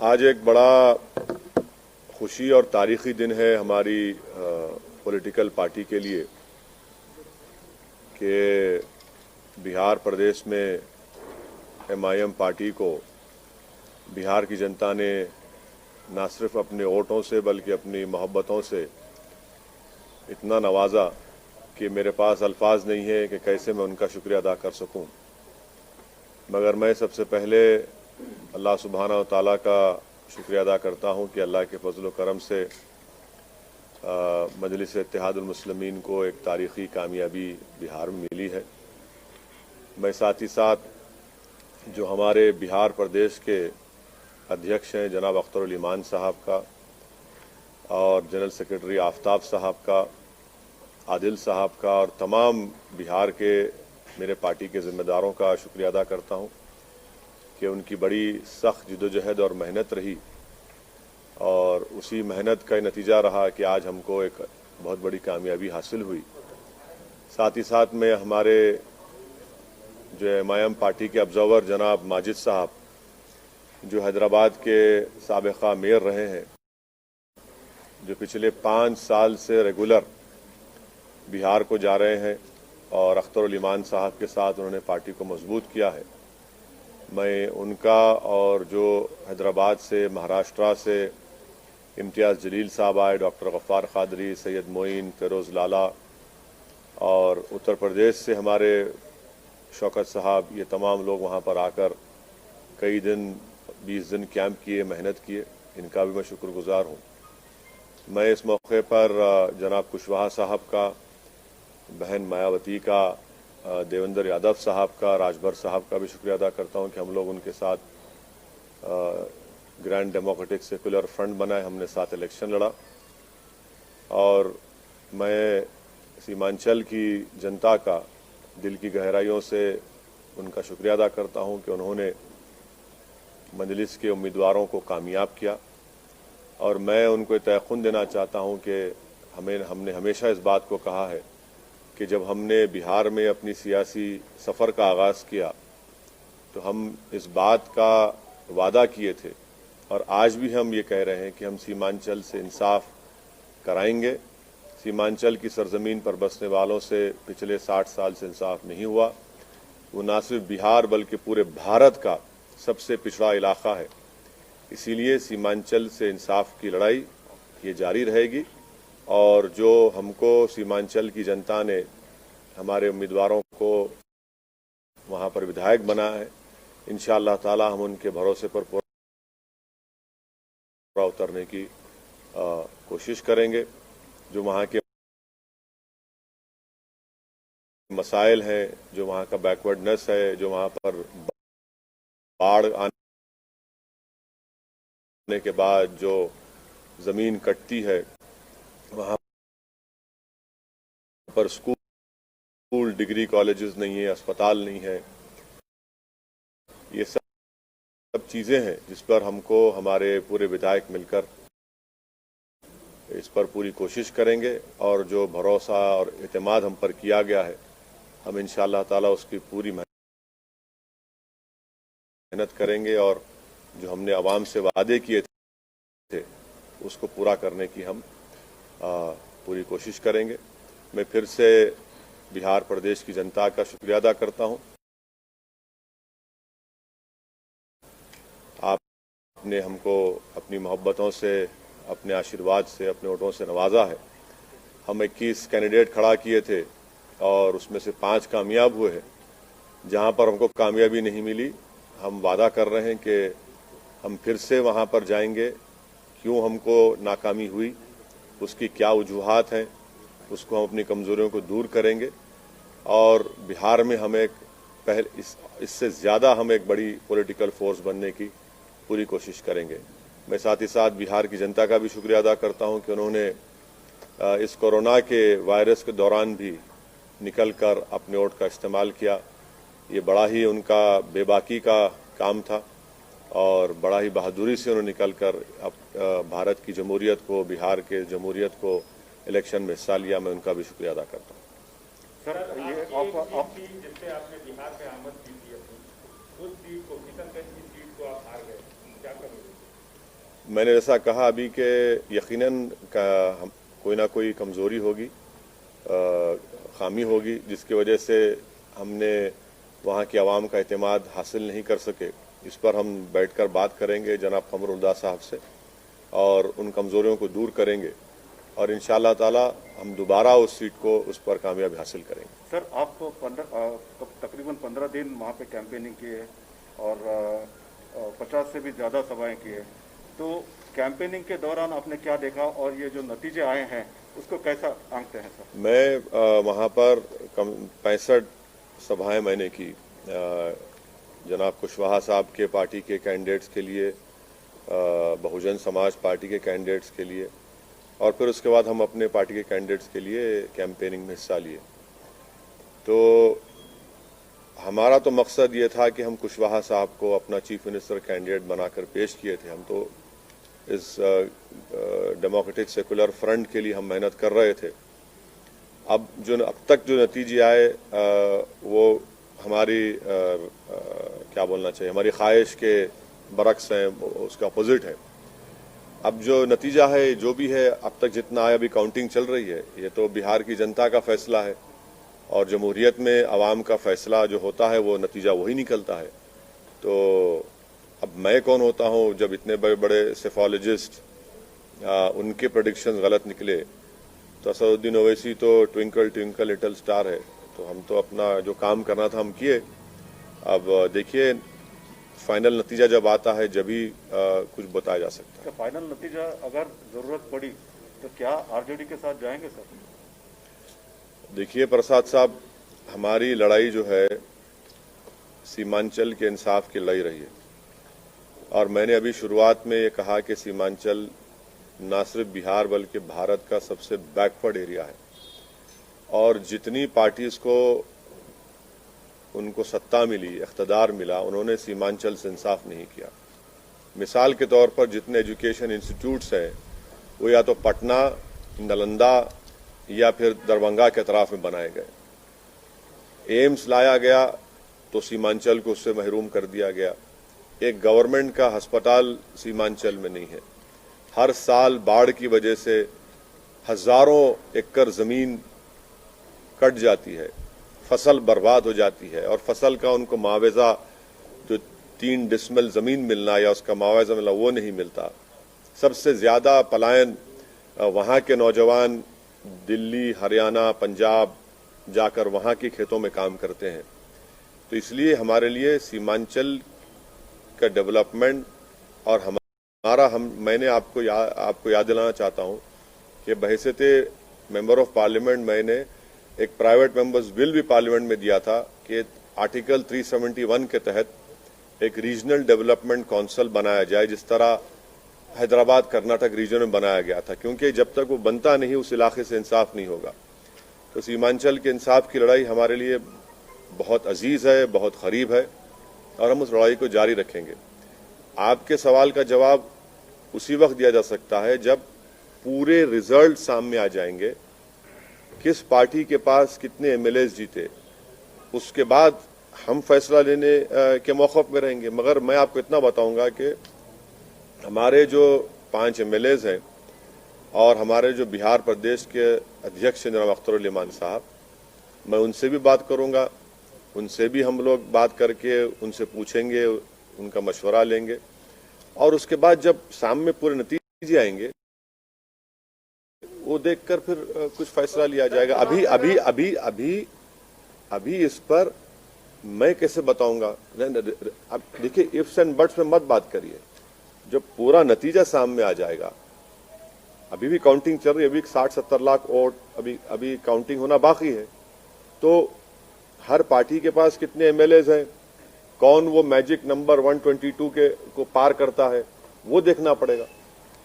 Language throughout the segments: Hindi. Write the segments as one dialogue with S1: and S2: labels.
S1: आज एक बड़ा खुशी और तारीखी दिन है हमारी पॉलिटिकल पार्टी के लिए कि बिहार प्रदेश में एमआईएम पार्टी को बिहार की जनता ने न सिर्फ अपने वोटों से बल्कि अपनी मोहब्बतों से इतना नवाजा कि मेरे पास अल्फाज नहीं है कि कैसे मैं उनका शुक्रिया अदा कर सकूं। मगर मैं सबसे पहले अल्लाह सुब्हाना व तआला का शुक्रिया अदा करता हूं कि अल्लाह के फजल व करम से मजलिस इत्तेहादुल मुस्लिमीन को एक तारीखी कामयाबी बिहार में मिली है। मैं साथ ही साथ जो हमारे बिहार प्रदेश के अध्यक्ष हैं जनाब अख्तर ईमान साहब का और जनरल सेक्रेटरी आफ्ताब साहब का, आदिल साहब का और तमाम बिहार के मेरे पार्टी के जिम्मेदारों का शुक्रिया अदा करता हूं कि उनकी बड़ी सख्त जिद्दोजहद और मेहनत रही और उसी मेहनत का नतीजा रहा कि आज हमको एक बहुत बड़ी कामयाबी हासिल हुई। साथ ही साथ में हमारे जो एमआईएम पार्टी के ऑब्जर्वर जनाब माजिद साहब जो हैदराबाद के साबिका मेयर रहे हैं, जो पिछले 5 साल से रेगुलर बिहार को जा रहे हैं और अख्तर ईमान साहब के साथ उन्होंने पार्टी को मजबूत किया है, मैं उनका और जो हैदराबाद से महाराष्ट्र से इम्तियाज़ जलील साहब आए, डॉक्टर गफ्फार कादरी, सैयद मोइन, फिरोज़ लाला और उत्तर प्रदेश से हमारे शौकत साहब, ये तमाम लोग वहाँ पर आकर कई दिन 20 दिन कैंप किए, मेहनत किए, इनका भी मैं शुक्रगुजार हूँ। मैं इस मौके पर जनाब कुशवाहा साहब का, बहन मायावती का, देवेंद्र यादव साहब का, राजभर साहब का भी शुक्रिया अदा करता हूं कि हम लोग उनके साथ ग्रैंड डेमोक्रेटिक सेकुलर फ्रंट बनाए, हमने साथ इलेक्शन लड़ा। और मैं सीमांचल की जनता का दिल की गहराइयों से उनका शुक्रिया अदा करता हूं कि उन्होंने मजलिस के उम्मीदवारों को कामयाब किया और मैं उनको तयक़ुन देना चाहता हूं कि हमने हमेशा इस बात को कहा है कि जब हमने बिहार में अपनी सियासी सफ़र का आगाज़ किया तो हम इस बात का वादा किए थे और आज भी हम ये कह रहे हैं कि हम सीमांचल से इंसाफ कराएंगे। सीमांचल की सरजमीन पर बसने वालों से पिछले 60 साल से इंसाफ नहीं हुआ। वो न सिर्फ बिहार बल्कि पूरे भारत का सबसे पिछड़ा इलाका है, इसीलिए सीमांचल से इंसाफ की लड़ाई ये जारी रहेगी और जो हमको सीमांचल की जनता ने हमारे उम्मीदवारों को वहां पर विधायक बना है, इंशाअल्लाह ताला हम उनके भरोसे पर पूरा उतरने की कोशिश करेंगे। जो वहां के मसाइल हैं, जो वहां का बैकवर्डनेस है, जो वहां पर बाढ़ आने के बाद जो जमीन कटती है, वहां पर स्कूल, डिग्री कॉलेजेस नहीं है, अस्पताल नहीं है, ये सब चीजें हैं जिस पर हमको हमारे पूरे विधायक मिलकर इस पर पूरी कोशिश करेंगे और जो भरोसा और एतमाद हम पर किया गया है, हम इंशाअल्लाह ताला उसकी पूरी मेहनत करेंगे और जो हमने आवाम से वादे किए थे उसको पूरा करने की हम पूरी कोशिश करेंगे। मैं फिर से बिहार प्रदेश की जनता का शुक्रिया अदा करता हूं। आपने हमको अपनी मोहब्बतों से, अपने आशीर्वाद से, अपने वोटों से नवाजा है। हम 21 कैंडिडेट खड़ा किए थे और उसमें से 5 कामयाब हुए हैं। जहां पर हमको कामयाबी नहीं मिली, हम वादा कर रहे हैं कि हम फिर से वहां पर जाएंगे। क्यों हमको नाकामी हुई, उसकी क्या वजूहात हैं, उसको हम अपनी कमजोरियों को दूर करेंगे और बिहार में हम इससे ज़्यादा हम एक बड़ी पॉलिटिकल फोर्स बनने की पूरी कोशिश करेंगे। मैं साथ ही साथ बिहार की जनता का भी शुक्रिया अदा करता हूं कि उन्होंने इस कोरोना के वायरस के दौरान भी निकलकर अपने वोट का इस्तेमाल किया। ये बड़ा ही उनका बेबाकी का काम था और बड़ा ही बहादुरी से उन्होंने निकलकर भारत की जमहूरियत को, बिहार के जमहूरियत को इलेक्शन में हिस्सा लिया। मैं उनका भी शुक्रिया अदा करता हूँ।
S2: सर, ये जिससे आपने बिहार में आमद की थी अपनी, उस सीट को, किशनगंज की सीट को आप हार गए, क्या करोगे?
S1: मैंने जैसा कहा अभी कि यकीनन कोई ना कोई कमज़ोरी होगी, खामी होगी, जिसकी वजह से हमने वहाँ की आवाम का एतमाद हासिल नहीं कर सके। इस पर हम बैठकर बात करेंगे जनाब कमरुल्लाह साहब से और उन कमज़ोरियों को दूर करेंगे और इंशाअल्लाह ताला हम दोबारा उस सीट को उस पर कामयाबी हासिल करेंगे।
S3: सर, आप तकरीबन 15 दिन वहाँ पे कैंपेनिंग की है और 50 से भी ज़्यादा सभाएं की है, तो कैंपेनिंग के दौरान आपने क्या देखा और ये जो नतीजे आए हैं उसको कैसा आंकते हैं सर?
S1: मैं वहाँ पर 65 सभाएं मैंने की जनाब कुशवाहा साहब के पार्टी के कैंडिडेट्स के लिए, बहुजन समाज पार्टी के कैंडिडेट्स के लिए, और फिर उसके बाद हम अपने पार्टी के कैंडिडेट्स के लिए कैंपेनिंग में हिस्सा लिए। तो हमारा तो मकसद ये था कि हम कुशवाहा साहब को अपना चीफ मिनिस्टर कैंडिडेट बनाकर पेश किए थे। हम तो इस डेमोक्रेटिक सेकुलर फ्रंट के लिए हम मेहनत कर रहे थे। अब तक जो नतीजे आए वो हमारी क्या बोलना चाहिए, हमारी ख्वाहिश के बरक्स हैं, उसका अपोजिट है। अब जो नतीजा है जो भी है, अब तक जितना आया, अभी काउंटिंग चल रही है, ये तो बिहार की जनता का फैसला है और जमहूरियत में आवाम का फैसला जो होता है वो नतीजा वही निकलता है। तो अब मैं कौन होता हूँ जब इतने बड़े बड़े सेफोलॉजिस्ट उनके प्रेडिक्शंस गलत निकले। तो असदुद्दीन ओवैसी तो ट्विंकल ट्विंकल लिटिल स्टार है, तो हम तो अपना जो काम करना था हम किए। अब देखिए फाइनल नतीजा जब आता है जब ही कुछ बताया जा सकता है।
S3: तो फाइनल नतीजा अगर जरूरत पड़ी तो क्या आरजेडी के साथ जाएंगे सर?
S1: देखिए प्रसाद साहब, हमारी लड़ाई जो है सीमांचल के इंसाफ की लड़ाई रही है और मैंने अभी शुरुआत में ये कहा कि सीमांचल न सिर्फ बिहार बल्कि भारत का सबसे बैकवर्ड एरिया है और जितनी पार्टीज को उनको सत्ता मिली, इख्तदार मिला, उन्होंने सीमांचल से इंसाफ नहीं किया। मिसाल के तौर पर जितने एजुकेशन इंस्टीट्यूट्स हैं वो या तो पटना, नालंदा या फिर दरभंगा के अतराफ में बनाए गए। एम्स लाया गया तो सीमांचल को उससे महरूम कर दिया गया। एक गवर्नमेंट का अस्पताल सीमांचल में नहीं है। हर साल बाढ़ की वजह से हजारों एकड़ जमीन कट जाती है, फसल बर्बाद हो जाती है और फसल का उनको मुआवजा जो 3 डिसमिल जमीन मिलना या उसका मुआवजा मिलना वो नहीं मिलता। सबसे ज्यादा पलायन वहां के नौजवान दिल्ली, हरियाणा, पंजाब जाकर वहां के खेतों में काम करते हैं। तो इसलिए हमारे लिए सीमांचल का डेवलपमेंट और मैंने आपको याद दिलाना चाहता हूं कि बहैसियते मेंबर ऑफ पार्लियामेंट मैंने एक प्राइवेट मेंबर्स बिल भी पार्लियामेंट में दिया था कि आर्टिकल 371 के तहत एक रीजनल डेवलपमेंट काउंसिल बनाया जाए, जिस तरह हैदराबाद कर्नाटक रीजन में बनाया गया था, क्योंकि जब तक वो बनता नहीं उस इलाके से इंसाफ नहीं होगा। तो सीमांचल के इंसाफ की लड़ाई हमारे लिए बहुत अजीज है, बहुत करीब है और हम उस लड़ाई को जारी रखेंगे। आपके सवाल का जवाब उसी वक्त दिया जा सकता है जब पूरे रिजल्ट सामने आ जाएंगे, किस पार्टी के पास कितने एमएलएस जीते, उसके बाद हम फैसला लेने के मौक़िफ़ में रहेंगे। मगर मैं आपको इतना बताऊंगा कि हमारे जो 5 एमएलएस हैं और हमारे जो बिहार प्रदेश के अध्यक्ष जनाब अख्तर इमान साहब, मैं उनसे भी बात करूंगा, उनसे भी हम लोग बात करके उनसे पूछेंगे, उनका मशवरा लेंगे और उसके बाद जब सामने पूरे नतीजे आएंगे वो देखकर फिर कुछ फैसला लिया जाएगा। अभी अभी अभी अभी अभी इस पर मैं कैसे बताऊंगा? अब देखिए इफ्स एंड बट्स में मत बात करिए, जब पूरा नतीजा सामने आ जाएगा। अभी भी काउंटिंग चल रही है, अभी 60-70 लाख वोट अभी काउंटिंग होना बाकी है। तो हर पार्टी के पास कितने एमएलएस हैं, कौन वो मैजिक नंबर 122 को पार करता है, वो देखना पड़ेगा।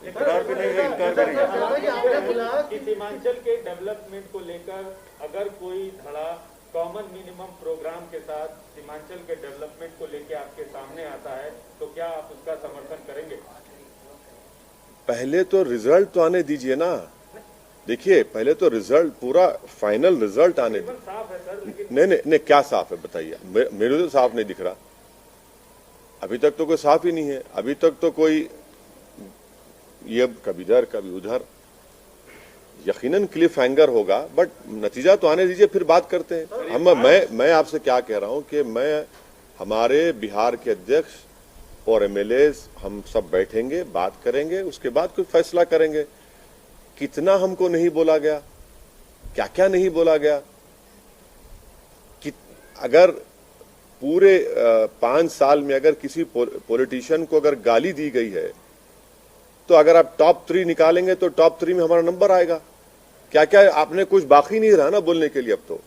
S3: इकरार भी नहीं है, इनकार भी नहीं है
S2: कि सीमांचल के डेवलपमेंट को लेकर अगर कोई धड़ा कॉमन मिनिमम प्रोग्राम के साथ सीमांचल के डेवलपमेंट को लेकर आपके सामने आता है तो क्या आप उसका समर्थन करेंगे?
S1: पहले तो रिजल्ट तो आने दीजिए ना। देखिए पहले तो रिजल्ट, पूरा फाइनल रिजल्ट आने दीजिए।
S2: साफ है सर,
S1: नहीं, क्या साफ है बताइए? मेरे तो साफ नहीं दिख रहा। अभी तक तो कोई साफ ही नहीं है। अभी तक तो कोई ये कभी इधर कभी उधर, यकीनन क्लिफ हैंगर होगा, बट नतीजा तो आने दीजिए, फिर बात करते हैं। मैं आपसे क्या कह रहा हूं कि मैं हमारे बिहार के अध्यक्ष और एमएलए हम सब बैठेंगे, बात करेंगे, उसके बाद कोई फैसला करेंगे। कितना हमको नहीं बोला गया, क्या क्या नहीं बोला गया, कि अगर पूरे 5 साल में अगर किसी पॉलिटिशियन को अगर गाली दी गई है, तो अगर आप टॉप 3 निकालेंगे तो टॉप 3 में हमारा नंबर आएगा। क्या क्या आपने कुछ बाकी नहीं रहा ना बोलने के लिए। अब तो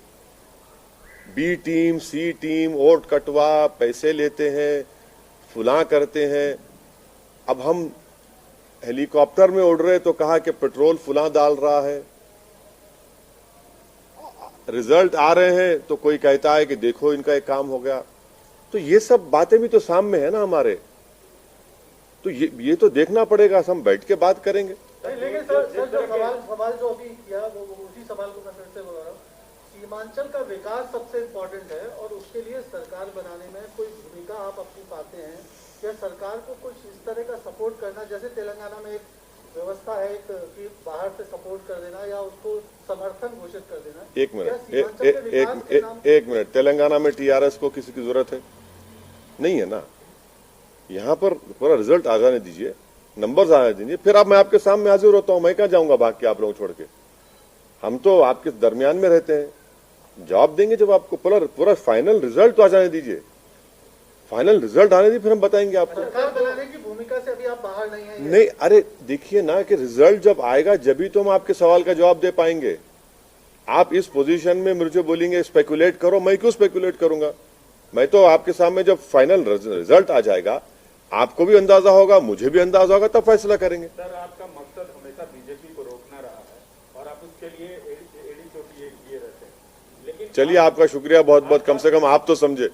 S1: बी टीम, सी टीम, वोट कटवा, पैसे लेते हैं, फुला करते हैं। अब हम हेलीकॉप्टर में उड़ रहे तो कहा कि पेट्रोल फुला डाल रहा है, रिजल्ट आ रहे हैं तो कोई कहता है कि देखो इनका एक काम हो गया। तो ये सब बातें भी तो सामने है ना हमारे, तो ये तो देखना पड़ेगा। हम बैठ के बात करेंगे।
S4: लेकिन सर जो सवाल जो अभी किया वो उसी सवाल को मैं फिर से बोल रहा हूँ। सीमांचल का विकास सबसे इम्पोर्टेंट है और उसके लिए सरकार बनाने में कोई भूमिका आप अपनी पाते हैं या सरकार को कुछ इस तरह का सपोर्ट करना, जैसे तेलंगाना में एक व्यवस्था है कि बाहर से सपोर्ट कर देना या उसको समर्थन घोषित कर देना।
S1: एक मिनट, तेलंगाना में टीआरएस को किसी की जरूरत है? नहीं है ना। यहाँ पर पूरा रिजल्ट आ जाने दीजिए, नंबर्स आने दीजिए, फिर अब मैं आपके सामने हाजिर होता हूँ। मैं कहाँ जाऊंगा भाग के आप लोगों छोड़ के? हम तो आपके दरमियान में रहते हैं, जवाब देंगे जब आपको पूरा फाइनल रिजल्ट तो आ जाने दीजिए। फाइनल रिजल्ट आने दीजिए, फिर हम बताएंगे आपको।
S4: सरकार बनाने की भूमिका से अभी आप बाहर नहीं हैं।
S1: नहीं, अरे देखिए ना कि रिजल्ट जब आएगा जब ही तो हम आपके सवाल का जवाब दे पाएंगे। आप इस पोजीशन में मुझे बोलेंगे स्पेकुलेट करो, मैं क्यों स्पेकुलेट करूंगा? मैं तो आपके सामने जब फाइनल रिजल्ट आ जाएगा आपको भी अंदाजा होगा, मुझे भी अंदाजा होगा, तब फैसला करेंगे।
S2: सर, आपका मकसद हमेशा बीजेपी को रोकना रहा है और आप उसके लिए एड़ी चोटी किए रहते हैं, लेकिन
S1: चलिए आपका शुक्रिया बहुत बहुत, कम से कम आप तो समझे।